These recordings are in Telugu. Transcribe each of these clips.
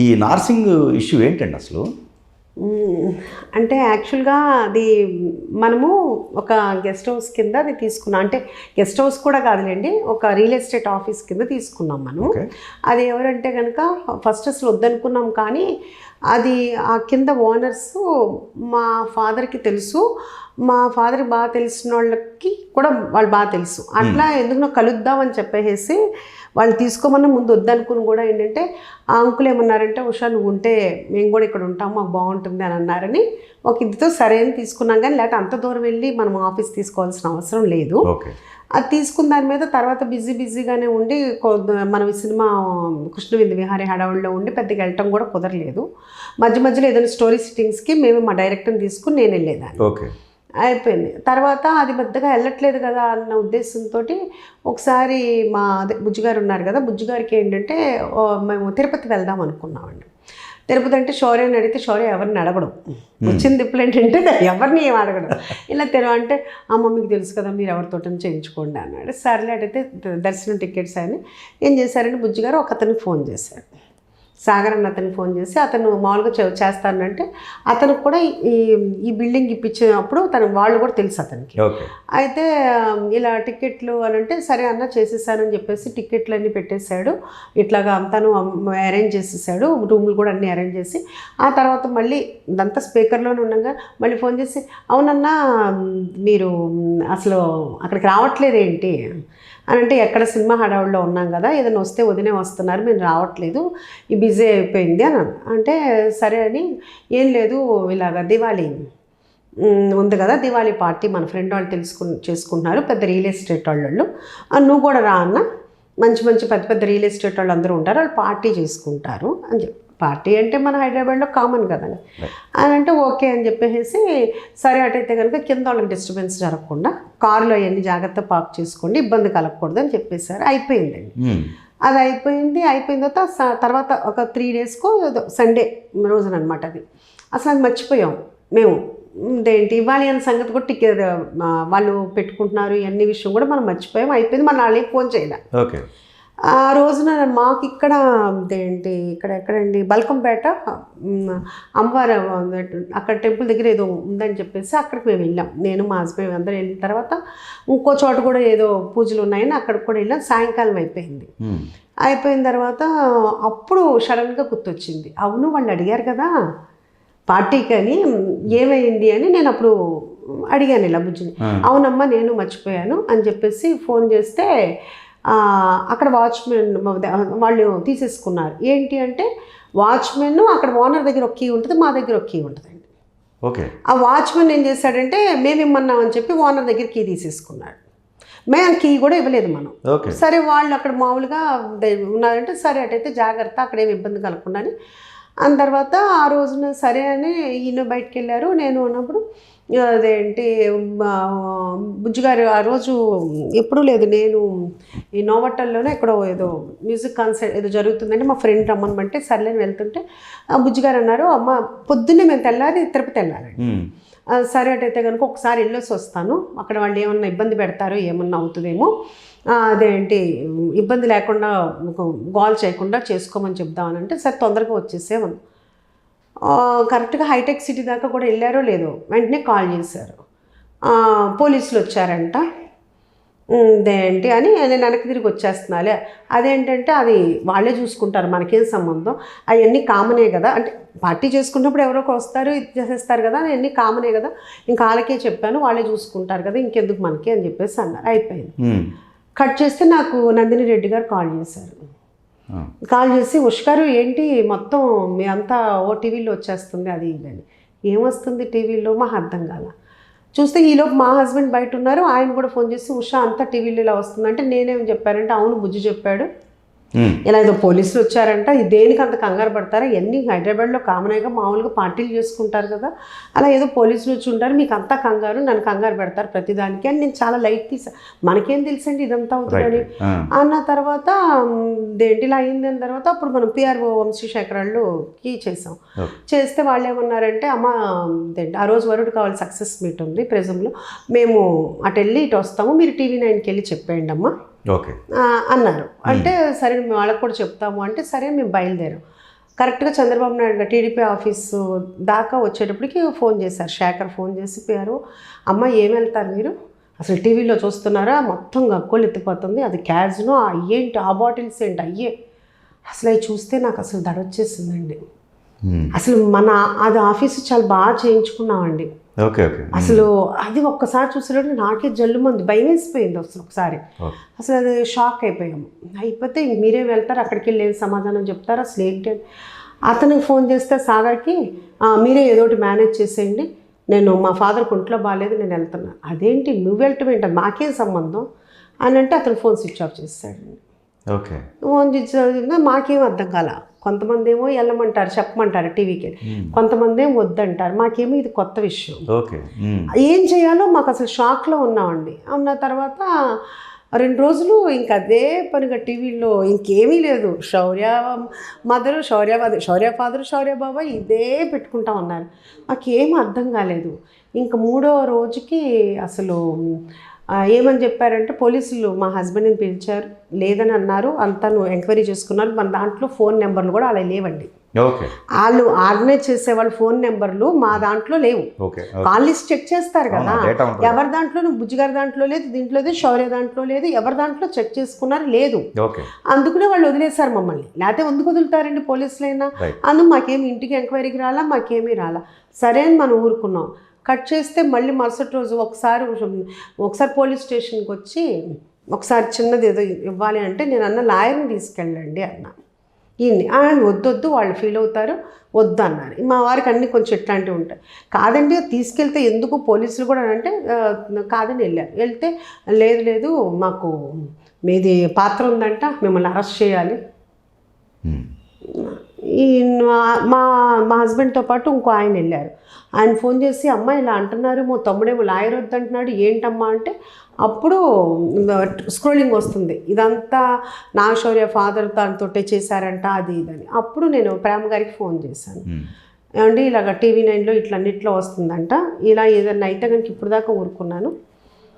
ఈ నార్సింగ్ ఇష్యూ ఏంటండి అసలు? అంటే యాక్చువల్గా అది మనము ఒక గెస్ట్ హౌస్ కింద అది తీసుకున్నాం. అంటే గెస్ట్ హౌస్ కూడా కాదులేండి, ఒక రియల్ ఎస్టేట్ ఆఫీస్ కింద తీసుకున్నాం మనం. అది ఎవరంటే కనుక ఫస్ట్ అసలు వద్దనుకున్నాం, కానీ అది ఆ కింద ఓనర్స్ మా ఫాదర్కి తెలుసు, మా ఫాదర్కి బాగా తెలిసిన వాళ్ళకి కూడా వాళ్ళు బాగా తెలుసు. అట్లా ఎందుకు కలుద్దామని చెప్పేసి వాళ్ళు తీసుకోమన్నా ముందు వద్దనుకుని కూడా ఏంటంటే ఆ అంకులు ఏమన్నారంటే, ఉషా నువ్వు ఉంటే మేము కూడా ఇక్కడ ఉంటాం, మాకు బాగుంటుంది అని అన్నారని ఒక ఇదితో సరే అని తీసుకున్నాం. కానీ లేకపోతే అంత దూరం వెళ్ళి మనం ఆఫీస్ తీసుకోవాల్సిన అవసరం లేదు. అది తీసుకున్న దాని మీద తర్వాత బిజీగానే ఉండి మనం ఈ సినిమా కృష్ణవిందు విహారీ హడావుల్లో ఉండి పెద్దగా వెళ్ళటం కూడా కుదరలేదు. మధ్యలో ఏదైనా స్టోరీ సిట్టింగ్స్కి మేము మా డైరెక్టర్ని తీసుకుని నేను వెళ్ళేదాన్ని. అయిపోయింది. తర్వాత అది పెద్దగా వెళ్ళట్లేదు కదా అన్న ఉద్దేశంతో ఒకసారి మా బుజ్జిగారు ఉన్నారు కదా, బుజ్జిగారికి ఏంటంటే మేము తిరుపతి వెళ్దాం అనుకున్నామండి. తిరుపతి అంటే శౌర్యని అడిగితే శౌర్య ఎవరిని అడగడం, వచ్చింది ఇప్పుడు ఏంటంటే ఎవరిని ఏం అడగడం. ఇలా అంటే అమ్మ మీకు తెలుసు కదా మీరు ఎవరితోటని చేయించుకోండి అన్నాడు. సర్లే అడిగితే దర్శనం టికెట్స్ అని ఏం చేశారంటే బుజ్జిగారు ఒక అతనికి ఫోన్ చేశారు, సాగర్ అన్న అతనికి ఫోన్ చేసి అతను మామూలుగా చేస్తానంటే అతనికి కూడా ఈ బిల్డింగ్ ఇప్పించినప్పుడు వాళ్ళు కూడా తెలుసు అతనికి. అయితే ఇలా టికెట్లు అని అంటే సరే అన్న చేసేసానని చెప్పేసి టికెట్లు అన్నీ పెట్టేశాడు. ఇట్లాగా తను అరేంజ్ చేసేసాడు, రూములు కూడా అన్నీ అరేంజ్ చేసి ఆ తర్వాత మళ్ళీ ఇదంతా స్పీకర్లోనే ఉండగా మళ్ళీ ఫోన్ చేసి అవునన్నా మీరు అసలు అక్కడికి రావట్లేదు ఏంటి అని అంటే, ఎక్కడ సినిమా హడావుల్లో ఉన్నాం కదా, ఏదైనా వస్తే వదినే వస్తున్నారు, మేము రావట్లేదు, ఈ బిజీ అయిపోయింది అని అంటే సరే అని ఏం లేదు ఇలాగ దివాళీ ఉంది కదా, దివాళీ పార్టీ మన ఫ్రెండ్ వాళ్ళు చేసుకుంటున్నారు పెద్ద రియల్ ఎస్టేట్ వాళ్ళు, నువ్వు కూడా రా అన్న, మంచి పెద్ద రియల్ ఎస్టేట్ వాళ్ళు అందరూ ఉంటారు, వాళ్ళు పార్టీ చేసుకుంటారు అని చెప్పి. పార్టీ అంటే మన హైదరాబాద్లో కామన్ కదండి అని అంటే ఓకే అని చెప్పేసి సరే అటైతే కనుక కింద వాళ్ళకి డిస్టర్బెన్స్ జరగకుండా కారులో అవన్నీ జాగ్రత్త పార్క్ చేసుకోండి, ఇబ్బంది కలగకూడదు అని చెప్పేశారు. అయిపోయిందండి. అది అయిపోయిన తర్వాత ఒక 3 డేస్కో సండే రోజున అనమాట అది. అసలు అది మర్చిపోయాం మేము, ఏంటి ఇవ్వాలి అనే సంగతి కూడా టికెట్ వాళ్ళు పెట్టుకుంటున్నారు ఇవన్నీ విషయం కూడా మనం మర్చిపోయాం. అయిపోయింది, మన వాళ్ళకి ఫోన్ చేయలే. ఆ రోజున మాకు ఇక్కడ ఎక్కడండి బల్కంపేట అమ్మవారు అక్కడ టెంపుల్ దగ్గర ఏదో ఉందని చెప్పేసి అక్కడికి మేము వెళ్ళాం. నేను మా హస్బెండ్ అందరూ వెళ్ళిన తర్వాత ఇంకో చోట కూడా ఏదో పూజలు ఉన్నాయని అక్కడికి కూడా వెళ్ళాం. సాయంకాలం అయిపోయిన తర్వాత అప్పుడు సడన్గా గుర్తొచ్చింది, అవును వాళ్ళు అడిగారు కదా పార్టీకి అని, ఏమైంది అని నేను అప్పుడు అడిగాను ఇలా బుజ్జిని. అవునమ్మా నేను మర్చిపోయాను అని చెప్పేసి ఫోన్ చేస్తే అక్కడ వాచ్మెన్ వాళ్ళు తీసేసుకున్నారు. ఏంటి అంటే వాచ్మెన్ అక్కడ ఓనర్ దగ్గర ఒక కీ ఉంటుంది, మా దగ్గర ఒక కీ ఉంటుందండి. ఆ వాచ్మెన్ ఏం చేశాడంటే మేము ఇమ్మన్నామని చెప్పి ఓనర్ దగ్గర కీ తీసేసుకున్నాడు. మేము కీ కూడా ఇవ్వలేదు మనం. సరే వాళ్ళు అక్కడ మామూలుగా ఉన్నారంటే సరే అటైతే జాగ్రత్త, అక్కడేమి ఇబ్బంది కలగకుండా అని తర్వాత ఆ రోజున సరే అని ఈయన బయటకు వెళ్ళారు. నేను ఉన్నప్పుడు అదేంటి బుజ్జిగారు ఆ రోజు ఎప్పుడూ లేదు, నేను ఈ నోవటల్లోనే ఎక్కడో ఏదో మ్యూజిక్ కాన్సర్ట్ ఏదో జరుగుతుందంటే మా ఫ్రెండ్ రమ్మనమంటే సర్లేని వెళ్తుంటే బుజ్జిగారు అన్నారు, అమ్మ పొద్దున్నే మేము తెల్లారి తిరుపతి వెళ్ళాలండి. సరే అటైతే కనుక ఒకసారి వెళ్ళేసి వస్తాను, అక్కడ వాళ్ళు ఏమన్నా ఇబ్బంది పెడతారో ఏమన్నా అవుతుందేమో, అదేంటి ఇబ్బంది లేకుండా గోల్ చేయకుండా చేసుకోమని చెప్దామని అంటే సరే తొందరగా వచ్చేసేమని. కరెక్ట్గా హైటెక్ సిటీ దాకా కూడా వెళ్ళారో లేదో వెంటనే కాల్ చేశారు, పోలీసులు వచ్చారంట, అదేంటి అని నేను వెనక్కి తిరిగి వచ్చేస్తున్నాలే. అదేంటంటే అది వాళ్ళే చూసుకుంటారు, మనకేం సంబంధం, అవన్నీ కామనే కదా, అంటే పార్టీ చేసుకున్నప్పుడు ఎవరో వస్తారు ఇది చేసేస్తారు కదా, అవన్నీ కామనే కదా, ఇంకా వాళ్ళకే చెప్పాను వాళ్ళే చూసుకుంటారు కదా, ఇంకెందుకు మనకి అని చెప్పేసి అన్నారు. అయిపోయింది. కట్ చేస్తే నాకు నందిని రెడ్డి గారు కాల్ చేశారు. కాల్ చేసి ఉష్ గారు ఏంటి మొత్తం మీ అంతా టీవీలో వచ్చేస్తుంది అది ఇదని. ఏమొస్తుంది టీవీలో మాకు అర్థం కాల. చూస్తే ఈలోపు మా హస్బెండ్ బయట ఉన్నారు, ఆయన కూడా ఫోన్ చేసి ఉషా అంతా టీవీలో ఇలా వస్తుందంటే నేనేం చెప్పారంటే అవును బుజ్జి చెప్పాడు ఇలా ఏదో పోలీసులు వచ్చారంట, దేనికి అంత కంగారు పడతారా, ఇవన్నీ హైదరాబాద్లో కామన్గా మామూలుగా పార్టీలు చేసుకుంటారు కదా, అలా ఏదో పోలీసులు వచ్చి ఉంటారు, మీకు అంతా కంగారు, నన్ను కంగారు పెడతారు ప్రతిదానికి అని నేను చాలా లైట్ తీసా. మనకేం తెలుసండి ఇదంతా అవుతుందని అన్న తర్వాత ఇలా అయిందని తర్వాత అప్పుడు మనం పిఆర్ఓ వంశీశేఖరాళ్ళుకి చేసాం. చేస్తే వాళ్ళు ఏమన్నారంటే అమ్మ ఆ రోజు వరుడు కావాలి సక్సెస్ మీట్ ఉంది ప్రెజంలో, మేము అటు వెళ్ళి ఇటు వస్తాము, మీరు టీవీ 9కి వెళ్ళి చెప్పేయండి అమ్మ అన్నారు. అంటే సరే మేము వాళ్ళకి కూడా చెప్తాము అంటే సరే మేము బయలుదేరాం. కరెక్ట్గా చంద్రబాబు నాయుడు గారు టీడీపీ ఆఫీసు దాకా వచ్చేటప్పటికి ఫోన్ చేశారు, శేఖర్ ఫోన్ చేసి పోయారు, అమ్మ ఏం వెళ్తారు మీరు, అసలు టీవీలో చూస్తున్నారా మొత్తం గక్కోలు ఎత్తిపోతుంది, అది క్యాజ్నో అయ్యేంటి ఆ బాటిల్స్ ఏంటి అయ్యే, అసలు అవి చూస్తే నాకు అసలు దడొచ్చేసిందండి. అసలు అది ఆఫీసు చాలా బాగా చేయించుకున్నామండి. Okay okay. అసలు అది ఒక్కసారి చూసేటప్పుడు నాకే జల్లుమంది భయం వేసిపోయింది అసలు ఒకసారి. అసలు అది షాక్ అయిపోయాము. అయిపోతే మీరే వెళ్తారు, అక్కడికి వెళ్ళి సమాధానం చెప్తారు అసలు ఏంటి. అతనికి ఫోన్ చేస్తే సాగర్కి మీరే ఏదోటి మేనేజ్ చేసేయండి, నేను మా ఫాదర్కి ఒంట్లో బాగాలేదు నేను వెళ్తున్నా. అదేంటి నువ్వు వెళ్ళటం ఏంటి, మాకేం సంబంధం అని అంటే అతను ఫోన్ స్విచ్ ఆఫ్ చేస్తాడండి. ఓకే. ఫోన్ స్విచ్ మాకేం అర్థం కాల. కొంతమంది ఏమో వెళ్ళమంటారు చెప్పమంటారు టీవీకి, కొంతమంది ఏమో వద్దంటారు. మాకేమో ఇది కొత్త విషయం, ఓకే ఏం చేయాలో మాకు అసలు షాక్లో ఉన్నామండి. ఉన్న తర్వాత 2 రోజులు ఇంక అదే పనిగా టీవీలో ఇంకేమీ లేదు, శౌర్య మదరు, శౌర్య ఫాదరు, శౌర్య బాబాయ్ ఇదే పెట్టుకుంటా ఉన్నారు. మాకేం అర్థం కాలేదు. ఇంక 3వ రోజుకి అసలు ఏమని చెప్పారంటే పోలీసులు మా హస్బెండ్ని పిలిచారు, లేదని అన్నారు, అంతా ఎంక్వైరీ చేసుకున్నారు. మన దాంట్లో ఫోన్ నెంబర్లు కూడా అలా లేవండి. ఓకే. వాళ్ళు ఆర్గనైజ్ చేసేవాళ్ళు ఫోన్ నెంబర్లు మా దాంట్లో లేవు. కాల్ లిస్ట్ చెక్ చేస్తారు కదా, ఎవరి దాంట్లో బుజ్జిగారి దాంట్లో లేదు, దీంట్లో లేదు, శౌర్య దాంట్లో లేదు, ఎవరి దాంట్లో చెక్ చేసుకున్నారు లేదు. అందుకనే వాళ్ళు వదిలేశారు మమ్మల్ని, లేకపోతే ఎందుకు వదులుతారండి పోలీసులైనా. అందుకు మాకేమి ఇంటికి ఎంక్వైరీకి రాలా, మాకేమీ రాలా. సరే అని మనం ఊరుకున్నాం. కట్ చేస్తే మళ్ళీ మరుసటి రోజు ఒకసారి పోలీస్ స్టేషన్కి వచ్చి ఒకసారి చిన్నది ఏదో ఇవ్వాలి అంటే నేను అన్న లాయర్ని తీసుకెళ్ళండి అన్న. ఆయన వద్దొద్దు వాళ్ళు ఫీల్ అవుతారు వద్దు అన్నారు. మా వారికి అన్నీ కొంచెం ఇట్లాంటివి ఉంటాయి. కాదండి తీసుకెళ్తే ఎందుకు పోలీసులు కూడా అంటే కాదని వెళ్ళారు. వెళ్తే లేదు మాకు మీది పాత్ర ఉందంట, మిమ్మల్ని అరెస్ట్ చేయాలి. మా హస్బెండ్తో పాటు ఇంకో ఆయన వెళ్ళారు. ఆయన ఫోన్ చేసి అమ్మ ఇలా అంటున్నారు, మా తమ్ముడేమో లాయర్ వద్దంటున్నాడు ఏంటమ్మా అంటే అప్పుడు స్క్రోలింగ్ వస్తుంది, ఇదంతా నాగశౌర్య ఫాదర్ దాంతో చేశారంట అది ఇదని. అప్పుడు నేను ప్రేమ గారికి ఫోన్ చేశాను, ఏమండి ఇలాగ TV9లో ఇట్లన్నిట్లో వస్తుందంట, ఇలా ఏదన్నా అయితే కనుక ఇప్పుడు దాకా ఊరుకున్నాను,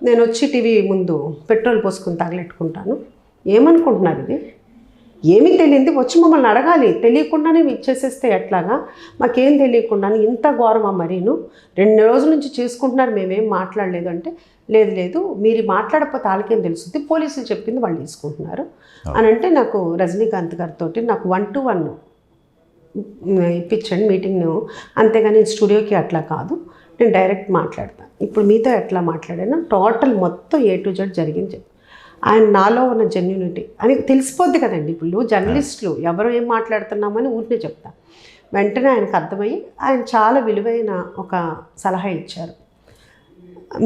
నేను వచ్చి టీవీ ముందు పెట్రోల్ పోసుకుని తగలెట్టుకుంటాను, ఏమనుకుంటున్నారు ఇది, ఏమీ తెలియదు వచ్చి మమ్మల్ని అడగాలి, తెలియకుండానే ఇచ్చేసేస్తే ఎట్లాగా, మాకేం తెలియకుండానే ఇంత ఘోరమా మరీను, 2 రోజుల నుంచి చేసుకుంటున్నారు మేమేం మాట్లాడలేదు అంటే లేదు మీరు మాట్లాడకపోతే వాళ్ళకేం తెలుస్తుంది, పోలీసులు చెప్పింది వాళ్ళు తీసుకుంటున్నారు అని అంటే నాకు రజనీకాంత్ గారితో నాకు 1-to-1 ఇప్పించండి మీటింగ్, అంతేగాని స్టూడియోకి అట్లా కాదు, నేను డైరెక్ట్ మాట్లాడతాను, ఇప్పుడు మీతో ఎట్లా మాట్లాడాను టోటల్ మొత్తం A to Z జరిగింది చెప్పి ఆయన నాలో ఉన్న జెన్యూనిటీ అని తెలిసిపోద్ది కదండి. ఇప్పుడు జర్నలిస్టులు ఎవరు ఏం మాట్లాడుతున్నామని ఊరినే చెప్తా. వెంటనే ఆయనకు అర్థమయ్యి ఆయన చాలా విలువైన ఒక సలహా ఇచ్చారు.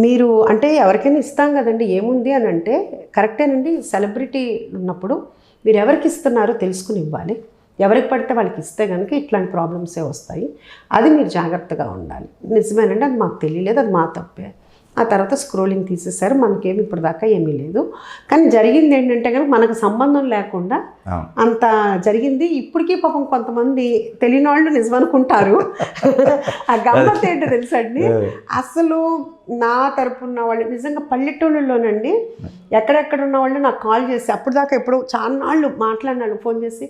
మీరు అంటే ఎవరికైనా ఇస్తాం కదండి, ఏముంది అని అంటే కరెక్టేనండి, సెలబ్రిటీ ఉన్నప్పుడు మీరు ఎవరికి ఇస్తున్నారో తెలుసుకుని ఇవ్వాలి, ఎవరికి పడితే వాళ్ళకి ఇస్తే కనుక ఇట్లాంటి ప్రాబ్లమ్సే వస్తాయి, అది మీరు జాగ్రత్తగా ఉండాలి. నిజమేనండి, అది మాకు తెలియలేదు, అది మా తప్పే. ఆ తర్వాత స్క్రోలింగ్ తీసేశారు, మనకేమి ఇప్పుడు దాకా ఏమీ లేదు. కానీ జరిగింది ఏంటంటే కనుక మనకు సంబంధం లేకుండా అంత జరిగింది. ఇప్పటికీ పాపం కొంతమంది తెలియని వాళ్ళు నిజమనుకుంటారు. ఆ గమ్మత్ ఏంటో తెలుసండి, అసలు నా తరపున వాళ్ళు నిజంగా పల్లెటూళ్ళలోనండి ఎక్కడెక్కడ ఉన్న వాళ్ళు నాకు కాల్ చేసి అప్పుడు దాకా ఎప్పుడు చాలా నాళ్ళు మాట్లాడినాను, ఫోన్ చేసి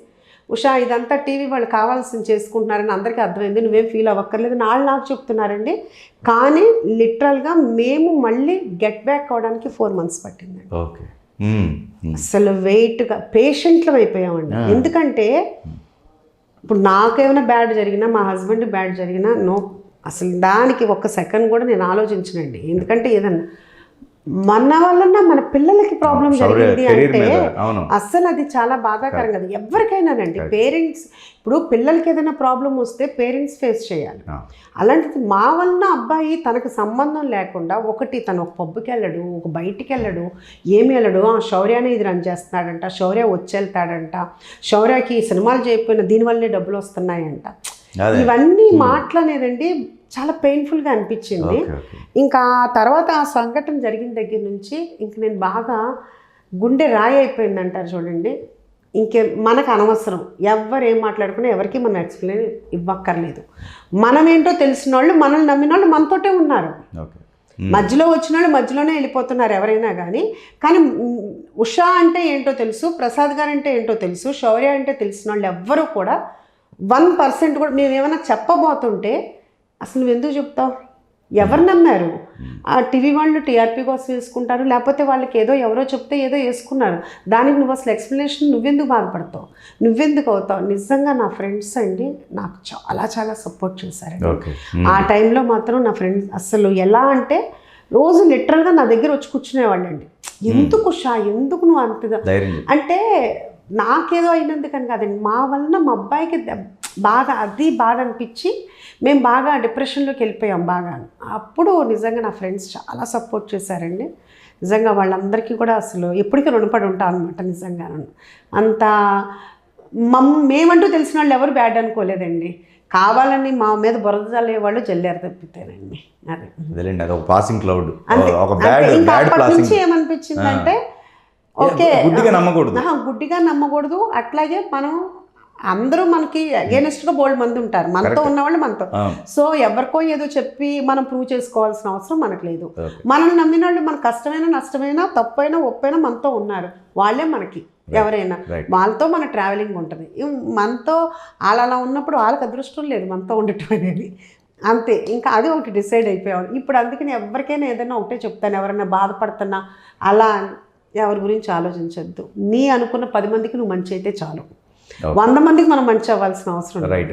ఉషా ఇదంతా టీవీ వాళ్ళు కావాల్సింది చేసుకుంటున్నారని అందరికీ అర్థమైంది, నువ్వేం ఫీల్ అవ్వక్కర్లేదు నాకు చెప్తున్నారండి. కానీ లిటరల్గా మేము మళ్ళీ గెట్ బ్యాక్ అవడానికి 4 months పట్టిందండి. ఓకే. అసలు వెయిట్గా పేషెంట్లం అయిపోయామండి. ఎందుకంటే ఇప్పుడు నాకేమైనా బ్యాడ్ జరిగినా మా హస్బెండ్ బ్యాడ్ జరిగినా అసలు దానికి 1 సెకండ్ కూడా నేను ఆలోచించనండి. ఎందుకంటే ఏదన్నా మన వలన మన పిల్లలకి ప్రాబ్లం జరిగింది అంటే అస్సలు అది చాలా బాధాకరం కదా ఎవరికైనానండి. పేరెంట్స్ ఇప్పుడు పిల్లలకి ఏదైనా ప్రాబ్లం వస్తే పేరెంట్స్ ఫేస్ చేయాలి. అలాంటిది మా వలన అబ్బాయి తనకు సంబంధం లేకుండా తను ఒక పబ్కి వెళ్ళడు, ఒక బయటికి వెళ్ళడు, ఏమి వెళ్ళడు, శౌర్యనే ఇది రన్ చేస్తున్నాడంట, శౌర్య వచ్చేళ్తాడంట, శౌర్యకి సినిమాలు చేయకపోయినా దీనివల్లనే డబ్బులు వస్తున్నాయంట, ఇవన్నీ మాట్లాడేదండి చాలా పెయిన్ఫుల్గా అనిపించింది. ఇంకా తర్వాత ఆ సంఘటన జరిగిన దగ్గర నుంచి ఇంక నేను బాగా గుండె రాయి అయిపోయిందంటారు చూడండి. మనకు అనవసరం, ఎవరు ఏం మాట్లాడుకున్నా ఎవరికి మనం ఎక్స్ప్లెయిన్ ఇవ్వక్కర్లేదు. మనమేంటో తెలిసిన వాళ్ళు, మనల్ని నమ్మిన వాళ్ళు మనతోటే ఉన్నారు. మధ్యలో వచ్చిన వాళ్ళు మధ్యలోనే వెళ్ళిపోతున్నారు ఎవరైనా కానీ. ఉషా అంటే ఏంటో తెలుసు, ప్రసాద్ గారు అంటే ఏంటో తెలుసు, శౌర్య అంటే తెలిసిన వాళ్ళు ఎవ్వరూ కూడా 1% కూడా మేము ఏమైనా చెప్పబోతుంటే అసలు నువ్వు ఎందుకు చెప్తావు, ఎవరు నమ్మారు? ఆ టీవీ వాళ్ళు టీఆర్పీ కోసం వేసుకుంటారు, లేకపోతే వాళ్ళకి ఏదో ఎవరో చెప్తే ఏదో వేసుకున్నారు, దానికి నువ్వు అసలు ఎక్స్ప్లెనేషన్ నువ్వెందుకు బాధపడతావు, నువ్వెందుకు అవుతావు? నిజంగా నా ఫ్రెండ్స్ అండి నాకు చాలా చాలా సపోర్ట్ చేశారండి. ఆ టైంలో మాత్రం నా ఫ్రెండ్స్ అసలు ఎలా అంటే రోజు లిటరల్గా నా దగ్గర వచ్చి కూర్చునేవాళ్ళు అండి. ఎందుకు ఎందుకు నువ్వు అంతగా అంటే నాకేదో అయినందుకని కాదండి, మా వలన మా అబ్బాయికి బాధ అనిపించి మేము బాగా డిప్రెషన్లోకి వెళ్ళిపోయాం బాగా. అప్పుడు నిజంగా నా ఫ్రెండ్స్ చాలా సపోర్ట్ చేశారండి. నిజంగా వాళ్ళందరికీ కూడా అసలు ఎప్పటికీ రుణపడి ఉంటాను అనమాట. నిజంగా అంత మేమంటూ తెలిసిన వాళ్ళు ఎవరు బ్యాడ్ అనుకోలేదండి. కావాలని మా మీద బురద జల్లే వాళ్ళు జల్లారు తప్పితేనండి. అదే పాసింగ్ క్లౌడ్. నుంచి ఏమనిపించిందంటే ఓకే గుడ్డిగా నమ్మకూడదు. అట్లాగే మనం అందరూ మనకి అగేనెస్ట్గా బోల్డ్ మంది ఉంటారు, మనతో ఉన్నవాళ్ళు మనతో. సో ఎవరికో ఏదో చెప్పి మనం ప్రూవ్ చేసుకోవాల్సిన అవసరం మనకు లేదు. మనల్ని నమ్మిన వాళ్ళు మన కష్టమైనా నష్టమైనా తప్పైనా ఒప్పైనా మనతో ఉన్నారు, వాళ్ళే మనకి ఎవరైనా. వాళ్ళతో మన ట్రావెలింగ్ ఉంటుంది. మనతో అలా ఉన్నప్పుడు వాళ్ళకి అదృష్టం లేదు మనతో ఉండటం అనేది. అంతే, ఇంకా అది ఒకటి డిసైడ్ అయిపోయాడు. ఇప్పుడు అందుకని ఎవరికైనా ఏదైనా ఒకటే చెప్తాను, ఎవరైనా బాధపడుతున్నా అలా ఎవరి గురించి ఆలోచించద్దు. నీ అనుకున్న 10 మందికి నువ్వు మంచి అయితే చాలు, 100 మందికి మనం మంచి అవ్వాల్సిన అవసరం. రైట్.